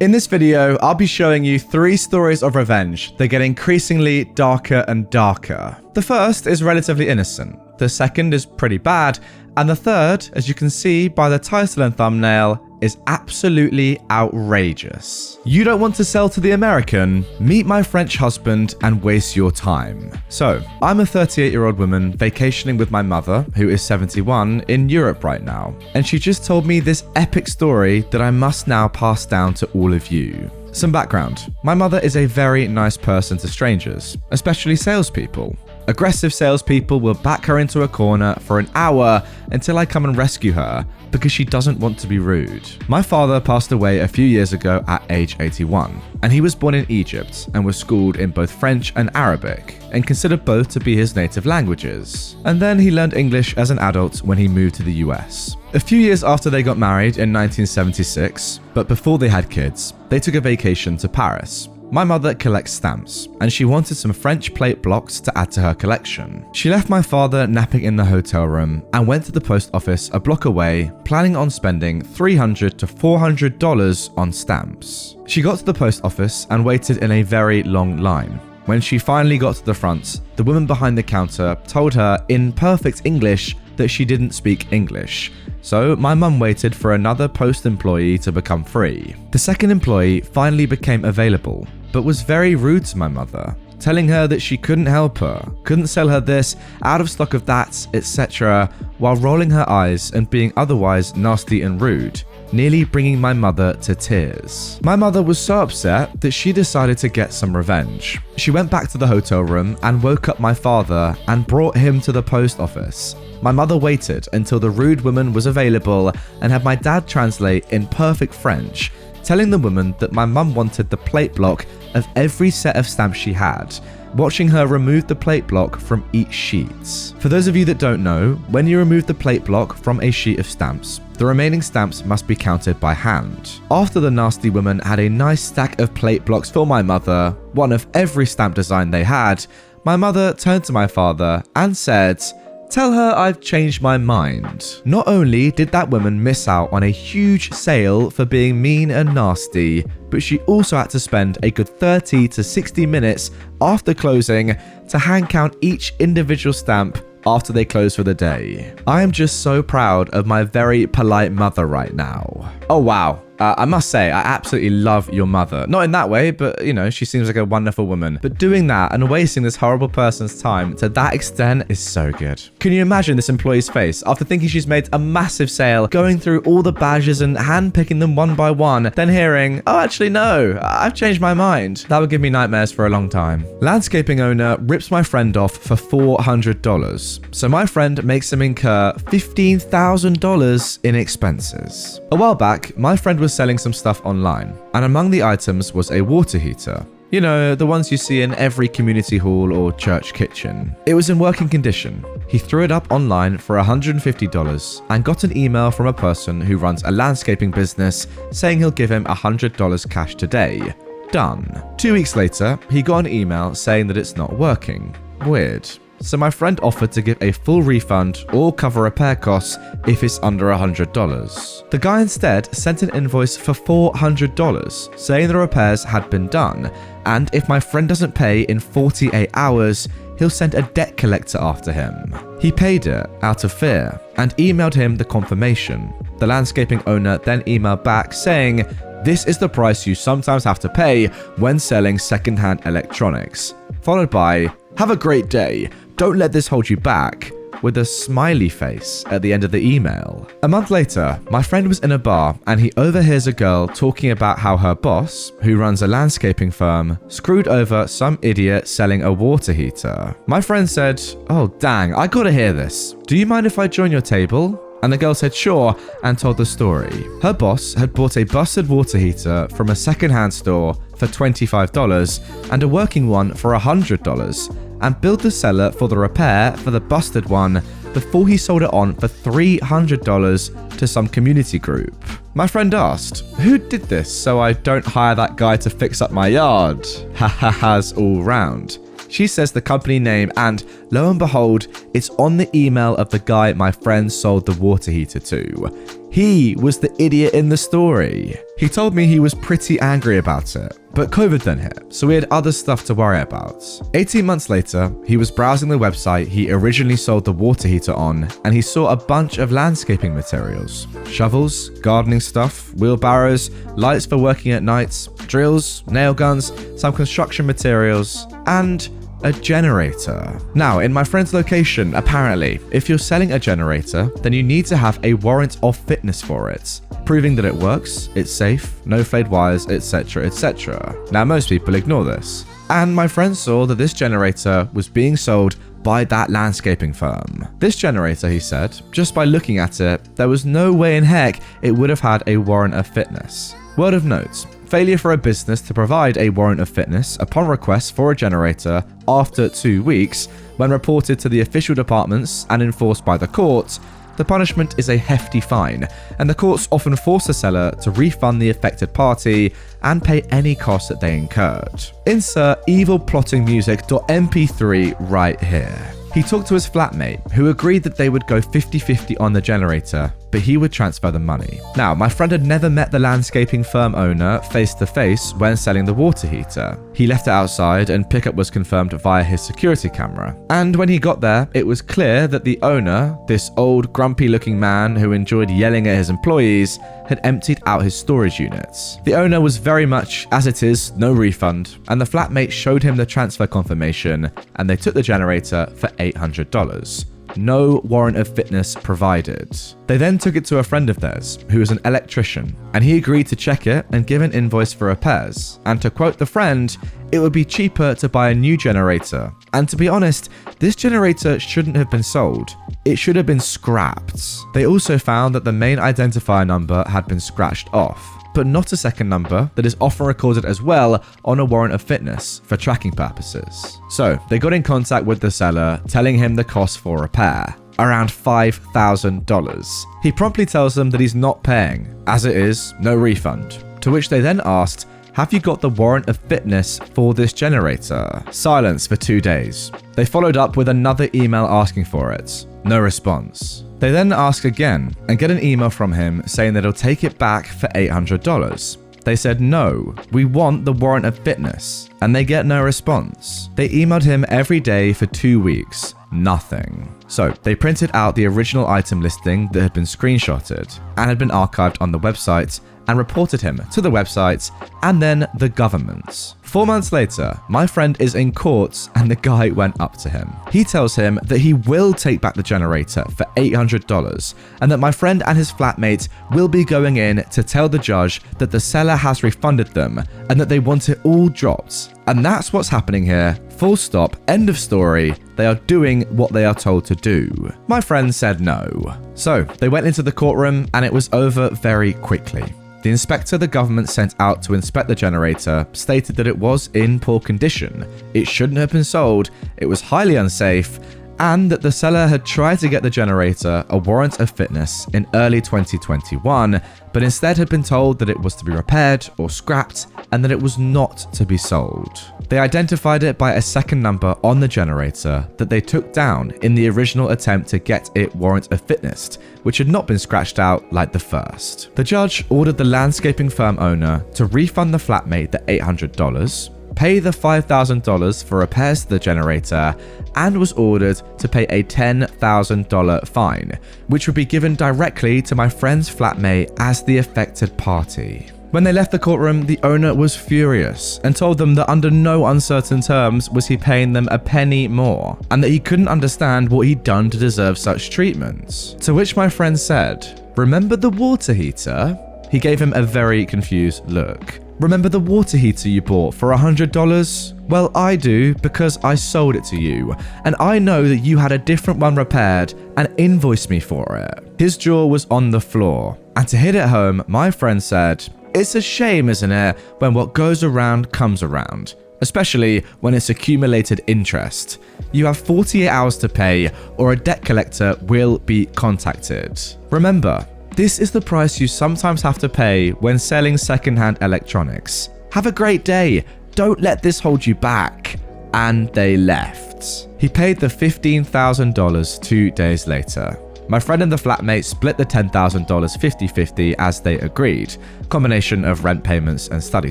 In this video, I'll be showing you 3 stories of revenge that get increasingly darker and darker. The first is relatively innocent, the second is pretty bad, and the third, as you can see by the title and thumbnail, is absolutely outrageous. You don't want to sell to the American? Meet my French husband and waste your time. So, I'm a 38-year-old woman vacationing with my mother, who is 71, in Europe right now, and she just told me this epic story that I must now pass down to all of you. Some background. My mother is a very nice person to strangers, especially salespeople. Aggressive salespeople will back her into a corner for an hour until I come and rescue her because she doesn't want to be rude. My father passed away a few years ago at age 81, and he was born in Egypt and was schooled in both French and Arabic, and considered both to be his native languages. And then he learned English as an adult when he moved to the US. A few years after they got married in 1976, but before they had kids, they took a vacation to Paris. My mother collects stamps, and she wanted some French plate blocks to add to her collection. She left my father napping in the hotel room and went to the post office a block away, planning on spending $300 to $400 on stamps. She got to the post office and waited in a very long line. When she finally got to the front, the woman behind the counter told her in perfect English that she didn't speak English. So my mum waited for another post employee to become free. The second employee finally became available, but was very rude to my mother, telling her that she couldn't help her, couldn't sell her this, out of stock of that, etc., while rolling her eyes and being otherwise nasty and rude, nearly bringing my mother to tears. My mother was so upset that she decided to get some revenge. She went back to the hotel room and woke up my father and brought him to the post office. My mother waited until the rude woman was available and had my dad translate in perfect French, telling the woman that my mum wanted the plate block of every set of stamps she had, watching her remove the plate block from each sheet. For those of you that don't know, when you remove the plate block from a sheet of stamps, the remaining stamps must be counted by hand. After the nasty woman had a nice stack of plate blocks for my mother, one of every stamp design they had, my mother turned to my father and said, "Tell her I've changed my mind." Not only did that woman miss out on a huge sale for being mean and nasty, but she also had to spend a good 30 to 60 minutes after closing to hand count each individual stamp after they close for the day. I am just so proud of my very polite mother right now. Oh wow. I must say, I absolutely love your mother. Not in that way, but you know, she seems like a wonderful woman. But doing that and wasting this horrible person's time to that extent is so good. Can you imagine this employee's face after thinking she's made a massive sale, going through all the badges and hand-picking them one by one, then hearing, "Oh, actually no, I've changed my mind." That would give me nightmares for a long time. Landscaping owner rips my friend off for $400. So my friend makes him incur $15,000 in expenses. A while back, my friend was selling some stuff online, and among the items was a water heater. You know, the ones you see in every community hall or church kitchen. It was in working condition. He threw it up online for $150 and got an email from a person who runs a landscaping business saying he'll give him $100 cash today. Done. 2 weeks later, he got an email saying that it's not working. Weird. So my friend offered to give a full refund or cover repair costs if it's under $100. The guy instead sent an invoice for $400, saying the repairs had been done, and if my friend doesn't pay in 48 hours, he'll send a debt collector after him. He paid it out of fear and emailed him the confirmation. The landscaping owner then emailed back saying, "This is the price you sometimes have to pay when selling secondhand electronics," followed by, "Have a great day. Don't let this hold you back," with a smiley face at the end of the email. A month later, my friend was in a bar and he overhears a girl talking about how her boss, who runs a landscaping firm, screwed over some idiot selling a water heater. My friend said, "Oh dang, I gotta hear this. Do you mind if I join your table?" And the girl said sure and told the story. Her boss had bought a busted water heater from a secondhand store for $25 and a working one for $100, and billed the seller for the repair for the busted one before he sold it on for $300 to some community group. My friend asked, "Who did this so I don't hire that guy to fix up my yard?" Ha-ha-has all round. She says the company name, and lo and behold, it's on the email of the guy my friend sold the water heater to. He was the idiot in the story. He told me he was pretty angry about it, but COVID then hit, so he had other stuff to worry about. 18 months later, he was browsing the website he originally sold the water heater on, and he saw a bunch of landscaping materials. Shovels, gardening stuff, wheelbarrows, lights for working at nights, drills, nail guns, some construction materials, and a generator. Now, in my friend's location, apparently, if you're selling a generator, then you need to have a warrant of fitness for it, proving that it works, it's safe, no flayed wires, etc, etc. Now, most people ignore this. And my friend saw that this generator was being sold by that landscaping firm. This generator, he said, just by looking at it, there was no way in heck it would have had a warrant of fitness. Word of note, failure for a business to provide a warrant of fitness upon request for a generator after 2 weeks, when reported to the official departments and enforced by the court, the punishment is a hefty fine, and the courts often force the seller to refund the affected party and pay any costs that they incurred. Insert evilplottingmusic.mp3 right here. He talked to his flatmate, who agreed that they would go 50-50 on the generator, but he would transfer the money. Now, my friend had never met the landscaping firm owner face to face when selling the water heater. He left it outside and pickup was confirmed via his security camera. And when he got there, it was clear that the owner, this old grumpy looking man who enjoyed yelling at his employees, had emptied out his storage units. The owner was very much, as it is, no refund, and the flatmate showed him the transfer confirmation, and they took the generator for $800. No warrant of fitness provided. They then took it to a friend of theirs, who was an electrician, and he agreed to check it and give an invoice for repairs. And to quote the friend, it would be cheaper to buy a new generator. And to be honest, this generator shouldn't have been sold. It should have been scrapped. They also found that the main identifier number had been scratched off, but not a second number that is often recorded as well on a warrant of fitness for tracking purposes. So they got in contact with the seller, telling him the cost for repair, around $5,000. He promptly tells them that he's not paying, as it is, no refund, to which they then asked, "Have you got the warrant of fitness for this generator?" Silence for 2 days. They followed up with another email asking for it. No response. They then ask again and get an email from him saying that he'll take it back for $800. They said, "No, we want the warrant of fitness," and they get no response. They emailed him every day for 2 weeks. Nothing. So they printed out the original item listing that had been screenshotted and had been archived on the website and reported him to the website and then the government. 4 months later, my friend is in court and the guy went up to him. He tells him that he will take back the generator for $800 and that my friend and his flatmate will be going in to tell the judge that the seller has refunded them and that they want it all dropped. And that's what's happening here. Full stop, end of story. They are doing what they are told to do. My friend said no. So they went into the courtroom and it was over very quickly. The inspector the government sent out to inspect the generator stated that it was in poor condition, it shouldn't have been sold, it was highly unsafe, and that the seller had tried to get the generator a warrant of fitness in early 2021, but instead had been told that it was to be repaired or scrapped and that it was not to be sold. They identified it by a second number on the generator that they took down in the original attempt to get it warrant of fitness, which had not been scratched out like the first. The judge ordered the landscaping firm owner to refund the flatmate the $800, pay the $5,000 for repairs to the generator, and was ordered to pay a $10,000 fine, which would be given directly to my friend's flatmate as the affected party. When they left the courtroom, the owner was furious and told them that under no uncertain terms was he paying them a penny more, and that he couldn't understand what he'd done to deserve such treatment. To which my friend said, "Remember the water heater?" He gave him a very confused look. "Remember the water heater you bought for $100? Well, I do, because I sold it to you, and I know that you had a different one repaired and invoiced me for it." His jaw was on the floor, and to hit it home, my friend said, "It's a shame, isn't it, when what goes around comes around, especially when it's accumulated interest. You have 48 hours to pay, or a debt collector will be contacted. Remember, this is the price you sometimes have to pay when selling secondhand electronics. Have a great day. Don't let this hold you back." And they left. He paid the $15,000 2 days later. My friend and the flatmate split the $10,000 50-50 as they agreed, combination of rent payments and study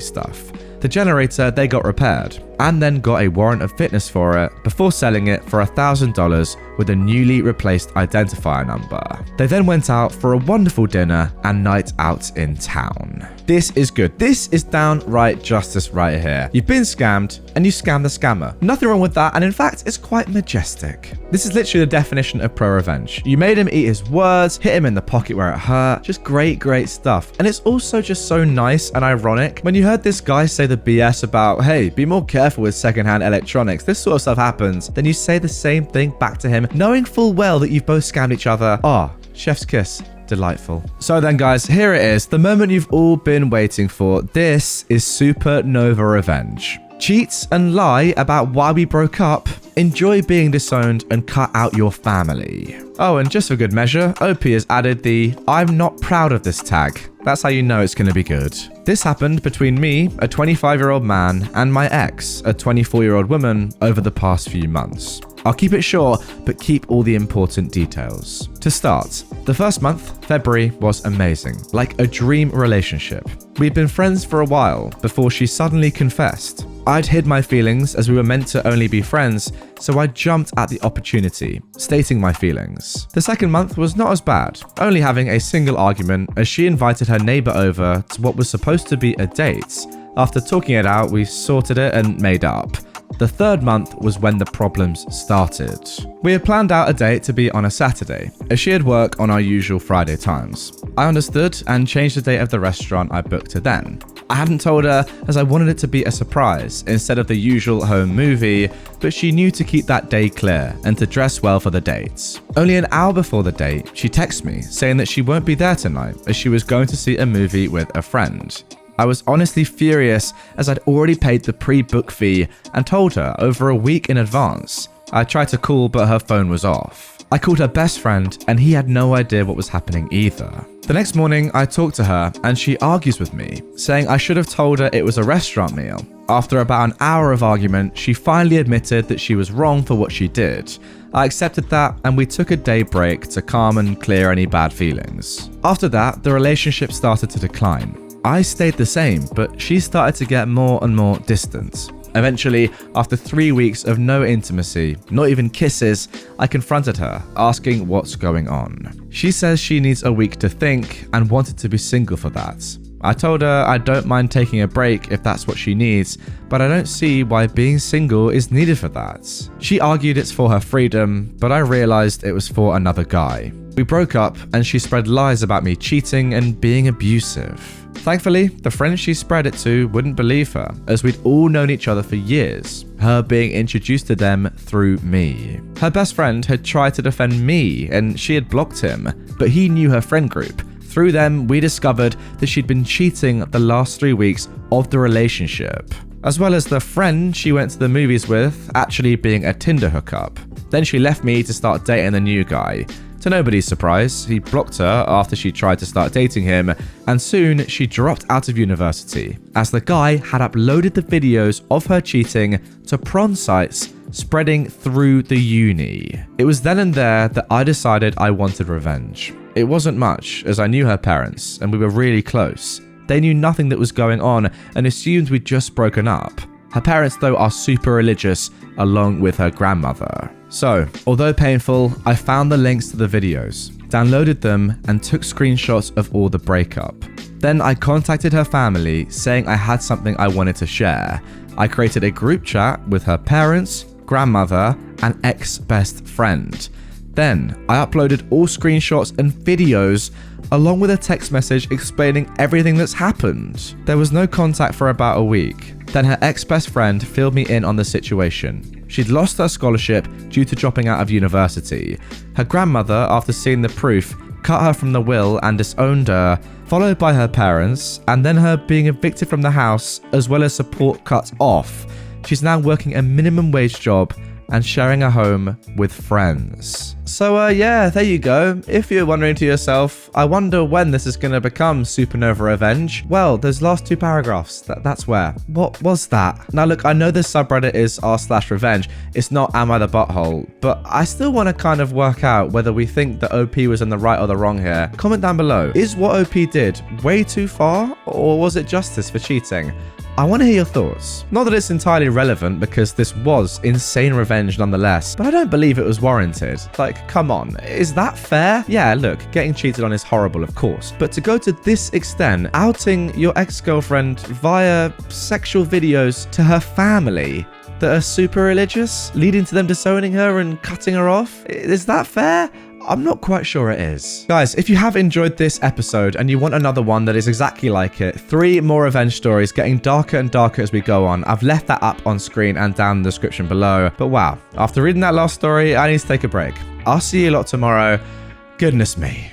stuff. The generator they got repaired, and then got a warrant of fitness for it before selling it for $1,000 with a newly replaced identifier number. They then went out for a wonderful dinner and night out in town. This is good. This is downright justice right here. You've been scammed, and you scam the scammer. Nothing wrong with that, and in fact, it's quite majestic. This is literally the definition of pro-revenge. You made him eat his words, hit him in the pocket where it hurt. Just great, great stuff. And it's also just so nice and ironic when you heard this guy say the BS about, hey, be more careful with secondhand electronics, this sort of stuff happens, then you say the same thing back to him, knowing full well that you've both scammed each other. Chef's kiss. Delightful. So then guys, here it is, the moment you've all been waiting for. This is SuperNovaRevenge. Cheat and lie about why we broke up, enjoy being disowned, and cut out your family. Oh, and just for good measure, OP has added the "I'm not proud of this" tag. That's how you know it's going to be good. This happened between me, a 25-year-old man, and my ex, a 24-year-old woman, over the past few months. I'll keep it short, but keep all the important details. To start, the first month, February, was amazing, like a dream relationship. We'd been friends for a while before she suddenly confessed. I'd hid my feelings as we were meant to only be friends, so I jumped at the opportunity, stating my feelings. The second month was not as bad, only having a single argument as she invited her neighbor over to what was supposed to be a date. After talking it out, we sorted it and made up. The third month was when the problems started. We had planned out a date to be on a Saturday, as she had work on our usual Friday times. I understood and changed the date of the restaurant I booked to then. I hadn't told her as I wanted it to be a surprise instead of the usual home movie, but she knew to keep that day clear and to dress well for the dates. Only an hour before the date, she texted me saying that she won't be there tonight as she was going to see a movie with a friend. I was honestly furious as I'd already paid the pre-book fee and told her over a week in advance. I tried to call, but her phone was off. I called her best friend and he had no idea what was happening either. The next morning, I talked to her and she argues with me, saying I should have told her it was a restaurant meal. After about an hour of argument, she finally admitted that she was wrong for what she did. I accepted that and we took a day break to calm and clear any bad feelings. After that, the relationship started to decline. I stayed the same, but she started to get more and more distant. Eventually, after 3 weeks of no intimacy, not even kisses, I confronted her, asking what's going on. She says she needs a week to think and wanted to be single for that. I told her I don't mind taking a break if that's what she needs, but I don't see why being single is needed for that. She argued it's for her freedom, but I realized it was for another guy. We broke up and she spread lies about me cheating and being abusive. Thankfully, the friends she spread it to wouldn't believe her, as we'd all known each other for years, her being introduced to them through me. Her best friend had tried to defend me and she had blocked him, but he knew her friend group. Through them, we discovered that she'd been cheating the last 3 weeks of the relationship, as well as the friend she went to the movies with actually being a Tinder hookup. Then she left me to start dating the new guy. To nobody's surprise, he blocked her after she tried to start dating him, and soon she dropped out of university, as the guy had uploaded the videos of her cheating to porn sites, spreading through the uni. It was then and there that I decided I wanted revenge. It wasn't much, as I knew her parents, and we were really close. They knew nothing that was going on and assumed we'd just broken up. Her parents, though, are super religious, along with her grandmother. So, although painful, I found the links to the videos, downloaded them, and took screenshots of all the breakup. Then I contacted her family, saying I had something I wanted to share. I created a group chat with her parents, grandmother, and ex-best friend. Then, I uploaded all screenshots and videos, along with a text message explaining everything that's happened. There was no contact for about a week. Then her ex-best friend filled me in on the situation. She'd lost her scholarship due to dropping out of university. Her grandmother, after seeing the proof, cut her from the will and disowned her, followed by her parents, and then her being evicted from the house, as well as support cut off. She's now working a minimum wage job and sharing a home with friends. So yeah, there you go. If you're wondering to yourself, I wonder when this is going to become SuperNovaRevenge. Well, those last 2 paragraphs, that's where. What was that? Now look, I know this subreddit is r/revenge. It's not am I the butthole, but I still want to kind of work out whether we think that OP was in the right or the wrong here. Comment down below. Is what OP did way too far, or was it justice for cheating? I want to hear your thoughts. Not that it's entirely relevant because this was insane revenge nonetheless, but I don't believe it was warranted. Like, come on, is that fair? Yeah, look, getting cheated on is horrible, of course, but to go to this extent, outing your ex-girlfriend via sexual videos to her family that are super religious, leading to them disowning her and cutting her off, is that fair? I'm not quite sure it is. Guys, if you have enjoyed this episode and you want another one that is exactly like it, 3 more revenge stories getting darker and darker as we go on, I've left that up on screen and down in the description below. But wow, after reading that last story, I need to take a break. I'll see you lot tomorrow. Goodness me.